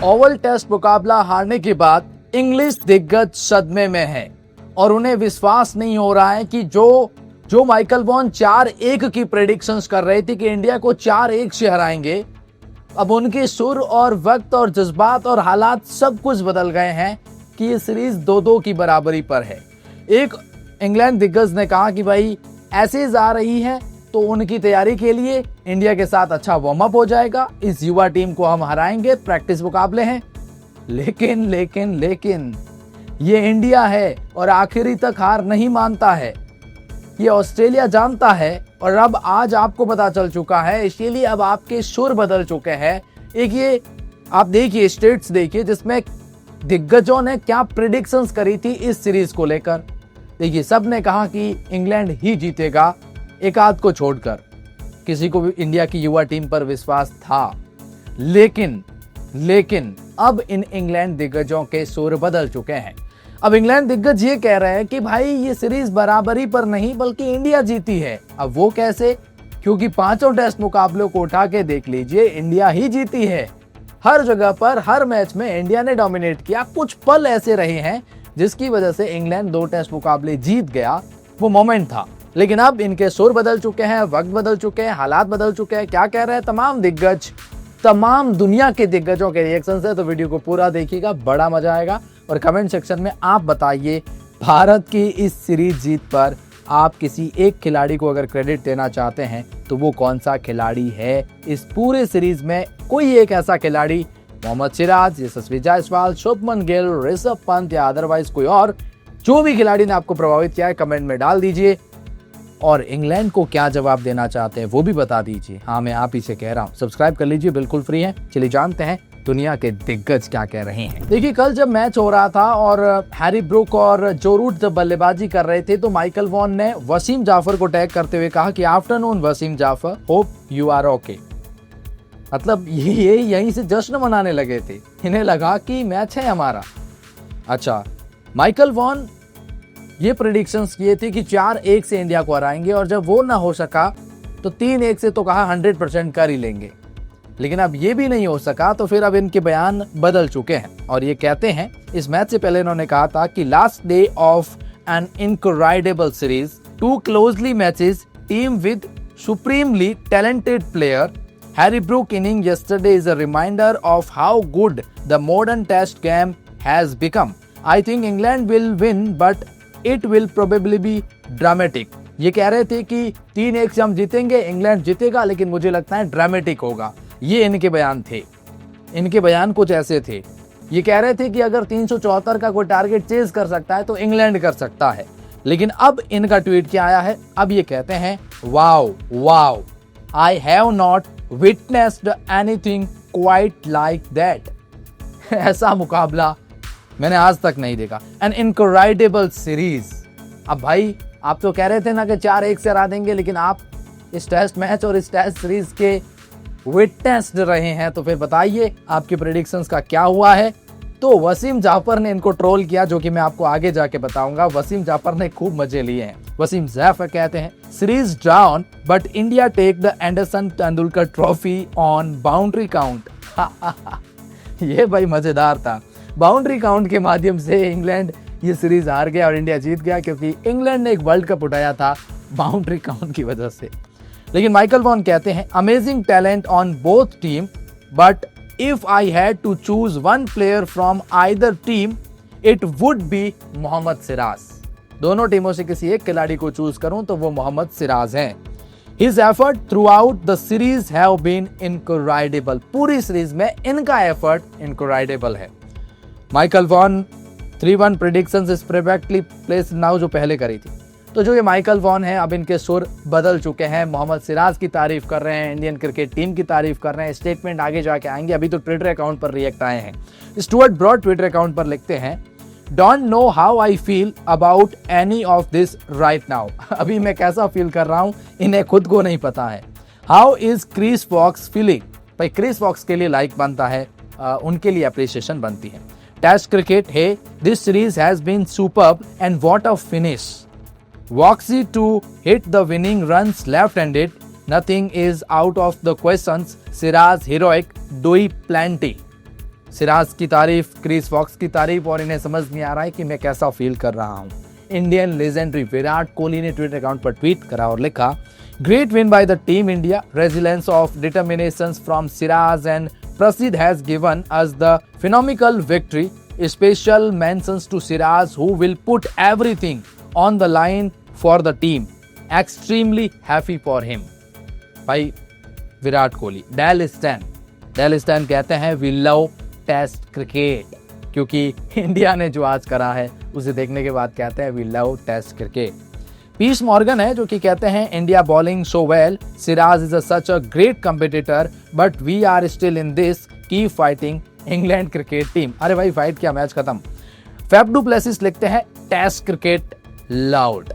Oval test मुकाबला हारने के बाद इंग्लिश दिग्गज सदमे में है और उन्हें विश्वास नहीं हो रहा है कि जो माइकल वॉन 4-1 की प्रेडिक्शंस कर रहे थे कि इंडिया को 4-1 से हराएंगे, अब उनके सुर और वक्त और जज्बात और हालात सब कुछ बदल गए हैं कि ये सीरीज 2-2 की बराबरी पर है। एक इंग्लैंड दिग्गज ने कहा कि भाई ऐसे आ रही है तो उनकी तैयारी के लिए इंडिया के साथ अच्छा वार्म अप हो जाएगा, इस युवा टीम को हम हराएंगे, प्रैक्टिस मुकाबले हैं। लेकिन ये इंडिया है और आखिरी तक हार नहीं मानता है। ये ऑस्ट्रेलिया जानता है और अब आज आपको पता चल चुका है, इसीलिए अब आपके सुर बदल चुके हैं। एक ये आप देखिए स्टेट्स देखिए जिसमें दिग्गजों ने क्या प्रिडिक्शंस करी थी इस सीरीज को लेकर। देखिए सब ने कहा कि इंग्लैंड ही जीतेगा, एक आध को छोड़कर किसी को भी इंडिया की युवा टीम पर विश्वास था। लेकिन अब इन इंग्लैंड दिग्गजों के सुर बदल चुके हैं। अब इंग्लैंड दिग्गज ये कह रहे हैं कि भाई ये सीरीज बराबरी पर नहीं बल्कि इंडिया जीती है। अब वो कैसे? क्योंकि 5 टेस्ट मुकाबलों को उठा के देख लीजिए, इंडिया ही जीती है। हर जगह पर हर मैच में इंडिया ने डोमिनेट किया। कुछ पल ऐसे रहे हैं जिसकी वजह से इंग्लैंड 2 टेस्ट मुकाबले जीत गया, वो मोमेंट था। लेकिन अब इनके सुर बदल चुके हैं, वक्त बदल चुके हैं, हालात बदल चुके हैं। क्या कह रहे हैं तमाम दिग्गज, तमाम दुनिया के दिग्गजों के रिएक्शन है, तो वीडियो को पूरा देखिएगा, बड़ा मजा आएगा। और कमेंट सेक्शन में आप बताइए भारत की इस सीरीज जीत पर आप किसी एक खिलाड़ी को अगर क्रेडिट देना चाहते हैं तो वो कौन सा खिलाड़ी है। इस पूरे सीरीज में कोई एक ऐसा खिलाड़ी, मोहम्मद सिराज, यशस्वी जायसवाल, शुभमन गिल, ऋषभ पंत या अदरवाइज कोई और, जो भी खिलाड़ी ने आपको प्रभावित किया है कमेंट में डाल दीजिए। और इंग्लैंड को क्या जवाब देना चाहते हैं वो भी बता दीजिए। हाँ, मैं आप ही से कह रहा हूँ, सब्सक्राइब कर लीजिए, बिल्कुल फ्री है। चलिए जानते हैं दुनिया के दिग्गज क्या कह रहे हैं। देखिए कल जब मैच हो रहा था और हैरी ब्रूक और जो रूट जब बल्लेबाजी कर रहे थे तो माइकल वॉन ने वसीम जाफर को टैग करते हुए कहा कि afternoon Wasim Jaffer, hope you are okay. मतलब ये यहीं से जश्न मनाने लगे थे, इन्हें लगा कि मैच है हमारा। अच्छा, माइकल वॉन ये प्रेडिक्शंस किए थे कि 4-1 से इंडिया को हराएंगे और जब वो ना हो सका तो 3-1 से तो कहा 100% कर ही लेंगे। लेकिन अब ये भी नहीं हो सका तो फिर अब इनके बयान बदल चुके हैं और ये कहते हैं, इस मैच से पहले इन्होंने कहा था कि last day of an incredible series, 2 closely matches, team with supremely talented player, Harry Brook inning yesterday is a reminder of how good the modern test game has become. I think England will win but it will probably be dramatic. ये कह रहे थे कि 3-1 से हम जीतेंगे, England जीतेगा, लेकिन मुझे लगता है ड्रामेटिक होगा। ये इनके बयान थे। इनके बयान कुछ ऐसे थे। ये कह रहे थे कि अगर 374 का कोई टारगेट चेज कर सकता है तो इंग्लैंड कर सकता है। लेकिन अब इनका ट्वीट क्या आया है, अब ये कहते हैं wow, I have not witnessed anything quite like that. ऐसा मुकाबला मैंने आज तक नहीं देखा। An incredible series. अब भाई आप तो कह रहे थे ना कि 4-1 से हरा देंगे, लेकिन आप इस टेस्ट मैच और इस टेस्ट सीरीज के विटनेस्ड रहे हैं, तो फिर बताइए आपके प्रेडिक्शंस का क्या हुआ है। तो वसीम जाफर ने इनको ट्रोल किया, जो कि मैं आपको आगे जाके बताऊंगा। वसीम जाफर ने खूब मजे लिए हैं। वसीम जाफर कहते हैं, series down but India take the Anderson Tendulkar trophy on boundary count. ये भाई मजेदार था। बाउंड्री काउंट के माध्यम से इंग्लैंड ये सीरीज हार गया और इंडिया जीत गया, क्योंकि इंग्लैंड ने एक वर्ल्ड कप उठाया था बाउंड्री काउंट की वजह से। लेकिन माइकल वॉन कहते हैं, amazing talent on both team but if I had to choose one player from either team it would be Mohammad Siraj. दोनों टीमों से किसी एक खिलाड़ी को चूज करूं तो वो मोहम्मद सिराज हैं। His effort throughout the series have been incredible. पूरी सीरीज में इनका एफर्ट इनक्रेडिबल है। Michael Vaughan 3-1 predictions is perfectly placed now, जो पहले करी थी। तो जो ये माइकल वॉन है, अब इनके सुर बदल चुके हैं। मोहम्मद सिराज की तारीफ कर रहे हैं, इंडियन क्रिकेट टीम की तारीफ कर रहे हैं। स्टेटमेंट आगे जाके आएंगे, अभी तो ट्विटर अकाउंट पर रिएक्ट आए हैं। स्टुअर्ट ब्रॉड ट्विटर अकाउंट पर लिखते हैं, don't know how I feel about any of this right now. अभी मैं कैसा फील कर रहा हूं इन्हें खुद को नहीं पता है। How is Chris Woakes feeling? भाई क्रिस वॉक्स के लिए लाइक बनता है, उनके लिए अप्रिसिएशन बनती है। टेस्ट क्रिकेट है, this series has been superb and what a finish. Voxy to hit the winning runs left-handed. Nothing is out of the questions. Siraj heroic, Doi plenty. Siraj की तारीफ, क्रिस वॉक्स की तारीफ, और इन्हें समझ नहीं आ रहा है कि मैं कैसा फील कर रहा हूं। इंडियन लेजेंडरी विराट कोहली ने ट्विटर अकाउंट पर ट्वीट करा और लिखा, great win by the team India, resilience of determination from Siraj and Prasidh has given us the phenomenal victory, special mentions to Siraj who will put everything on the line for the team, extremely happy for him. भाई Virat Kohli, Dale Steyn कहते हैं we love test cricket, क्योंकि India ने जो आज करा है उसे देखने के बाद कहते हैं we love test cricket. Piers Morgan है जो कि कहते हैं India bowling so well, Siraj is such a great competitor but we are still in this, keep fighting England cricket team. अरे भाई फाइट क्या, मैच खत्म। फैफ डू प्लेसिस लिखते हैं टेस्ट क्रिकेट लाउड।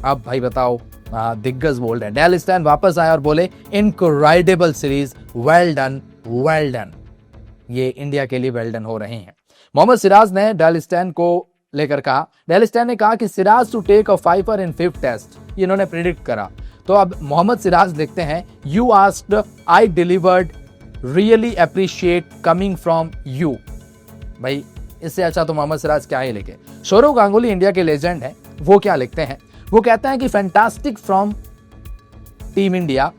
अब भाई बताओ, दिग्गज बोल रहे हैं। डेल स्टैन वापस आए और बोले इनक्रेडिबल सीरीज, वेल डन। ये इंडिया के लिए वेल डन हो रहे हैं। मोहम्मद सिराज ने डेल स्टैन को लेकर कहा, डेल स्टैन ने कहा कि Siraj to take a fiver in 5th test, इन्होंने प्रिडिक्ट करा। तो अब मोहम्मद सिराज लिखते हैं, you asked, I delivered, really appreciate coming from you. भाई इससे अच्छा तो मोहम्मद सिराज क्या ही लिखे। सौरव गांगुली इंडिया के लेजेंड हैं, वो क्या लिखते हैं, वो कहते हैं कि fantastic from team India,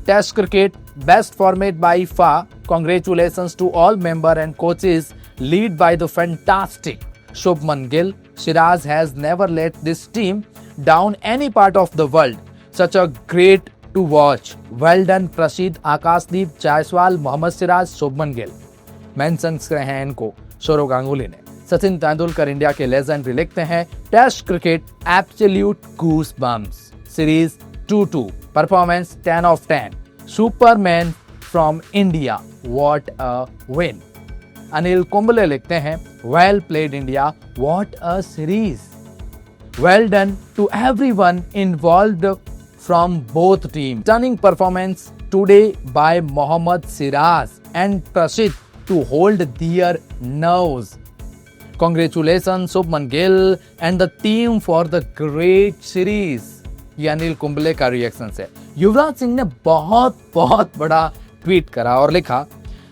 test cricket best format by far, congratulations to all member and coaches lead by the fantastic Shubman Gill, Siraj has never let this team down any part of the world, such a great to watch, well done Prasidh, Akashdeep Jaiswal, Mohammed Siraj, Shubman Gill. Mention करे हैं इनको सौरव गांगुली ने। Sachin Tendulkar India के legendary लिखते हैं, test cricket absolute goose bumps, series 2-2, performance 10 of 10, superman from India, what a win. Anil Kumble लिखते हैं, well played India, what a series, well done to everyone involved from both team, stunning performance today by Mohammed Siraj and Prasidh to hold their nerves, Congratulations Shubman Gill and the team for the great series। ये अनिल कुंबले का reaction है। युवराज सिंह ने बहुत बड़ा tweet करा और लिखा,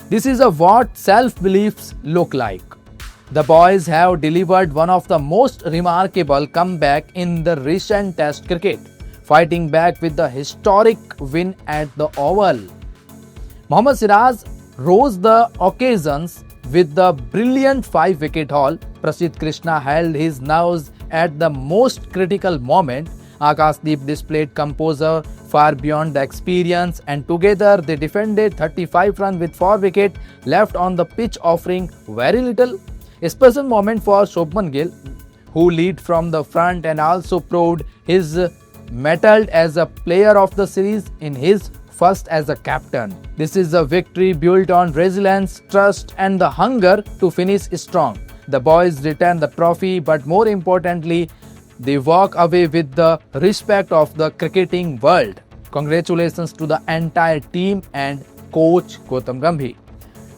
This is a what self-beliefs look like। The boys have delivered one of the most remarkable comeback in the recent Test cricket, fighting back with the historic win at the Oval। Mohammad Siraj rose the occasions with the brilliant 5-wicket haul, Prasidh Krishna held his nerves at the most critical moment, Akashdeep displayed composure far beyond the experience, and together they defended 35 runs with 4 wickets left on the pitch, offering very little. A special moment for Shubman Gill, who lead from the front and also proved his mettle as a player of the series in his first as a captain. This is a victory built on resilience, trust and the hunger to finish strong. The boys return the trophy, but more importantly, they walk away with the respect of the cricketing world. Congratulations to the entire team and coach Gautam Gambhir।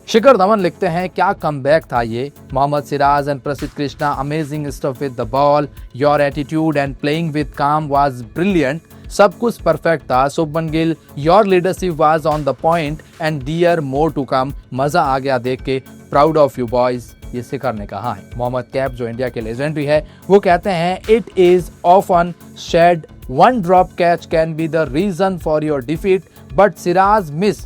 Shikhar Dhawan लिखते हैं, क्या comeback था ये, Mohammad Siraj and Prasidh Krishna, amazing stuff with the ball, your attitude and playing with calm was brilliant, सब कुछ perfect था। Shubman Gill, your leadership was on the point and dear more to come, मजा आ गया देख के, प्राउड ऑफ यू बॉयज, ये शिखर ने कहा है। मोहम्मद कैफ जो इंडिया के लेजेंडरी है, वो कहते हैं, it is often said one drop catch can be the reason for your defeat, but Siraj miss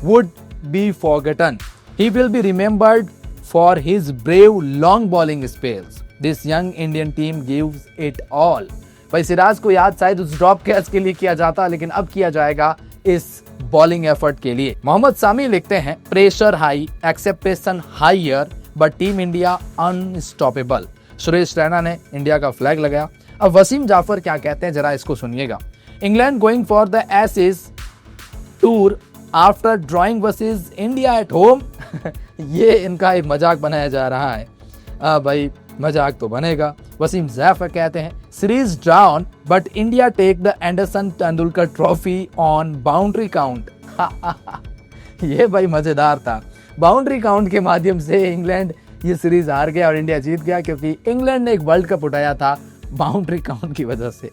would be forgotten, he will be remembered for his brave long bowling spells, this young Indian team gives it all। भाई सिराज को याद शायद उस drop catch के लिए किया जाता, लेकिन अब किया जाएगा इस बॉलिंग एफर्ट के लिए। मोहम्मद सामी लिखते हैं, pressure high, expectation higher, but team India unstoppable. Suresh Raina ने इंडिया का फ्लैग लगाया। अब वसीम जाफर क्या कहते हैं, जरा इसको सुनिएगा। England going for the Ashes tour after drawing versus India at home. ये इनका एक मजाक बनाया जा रहा है। भाई मजाक तो बनेगा। वसीम जाफर कहते हैं, series drawn but India take the Anderson Tendulkar trophy on boundary count. ये भाई मजेदार था। बाउंड्री काउंट के माध्यम से इंग्लैंड ये सीरीज हार गया और इंडिया जीत गया, क्योंकि इंग्लैंड ने एक वर्ल्ड कप उठाया था बाउंड्री काउंट की वजह से।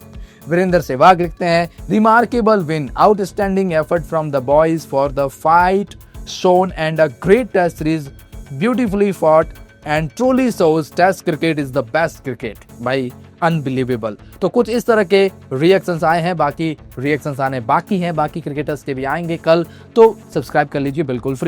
वीरेंद्र सहवाग लिखते हैं, remarkable win, outstanding effort from the boys for the fight shown and a great test series beautifully fought and truly shows test cricket is the best cricket. भाई unbelievable. तो कुछ इस तरह के रिएक्शंस आए हैं, बाकी रिएक्शंस आने बाकी हैं, बाकी क्रिकेटर्स के भी आएंगे कल, तो सब्सक्राइब कर लीजिए, बिल्कुल फ्री है।